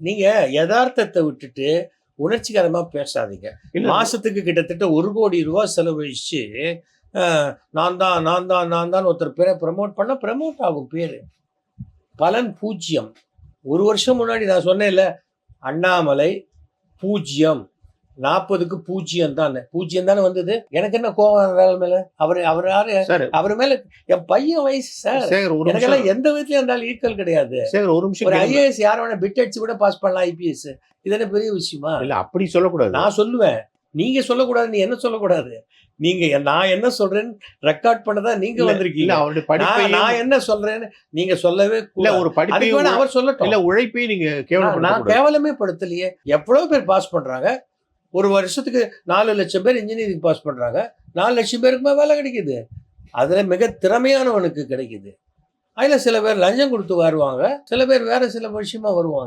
நீங்க யதார்த்தத்தை விட்டுட்டு உணர்ச்சிகரமா பேசாதீங்க. இல்ல மாசத்துக்கு கிட்டத்தட்ட 1,00,00,000 செலவழிச்சு, நான் தான் ஒருத்தர் பேரை ப்ரமோட் பண்ணா ப்ரமோட் ஆகும் பேரு. பலன் 0. 1 வருஷம் முன்னாடி நான் சொன்னேன்ல, அண்ணாமலை 0. 40க்கு 0 தானே. 0 தானே வந்தது. எனக்கு என்ன கோவம் வேலை மேல? அவர் யாரு? சார் அவர் மேல என் பையன் வயசு சார். சேகர் ஒரு நிமிஷம் எனக்கெல்லாம் எந்த விதத்துலயும் இருந்தாலும் ஈக்குவல் கிடையாது. சேகர் ஒரு நிமிஷம் ஒரு கேளுங்க. ஐஏஎஸ் யார வேணா பிட் அடிச்சு கூட பாஸ் பண்ணலாம் ஐபிஎஸ். இது என்ன பெரிய விஷயமா? இல்ல அப்படி சொல்லக்கூடாது. நான் சொல்லுவேன். நீங்க சொல்லக்கூடாது, நீ என்ன சொல்லக்கூடாது. நீங்க நான் என்ன சொல்றேன்னு ரெக்கார்ட் பண்ணதா நீங்க இல்ல வந்திருக்கீங்க. அவருடைய படிப்பையும் நான் என்ன சொல்றேன்னு நீங்க சொல்லவே இல்ல கூடாது. ஒரு அதுக்கு படிப்பையும் வேணா அவர் சொல்லட்டும். இல்ல உழைப்பையும் நீங்க நான் கேவலப்படுத்தக்கூடாது. கேவலமே படுத்தலையே. எவ்வளவு பேர் பாஸ் பண்றாங்க. ஒரு வருஷத்துக்கு 4 லட்சம் பேர் இன்ஜினியரிங் பாஸ் பண்றாங்க. 4 லட்சம் பேருக்கு வேலை கிடைக்குது. அதுல மிக திறமையானவனுக்கு கிடைக்குது. அதுல சில பேர் லஞ்சம் கொடுத்து வருவாங்க, சில பேர் வேற சில விஷயமா வருவாங்க.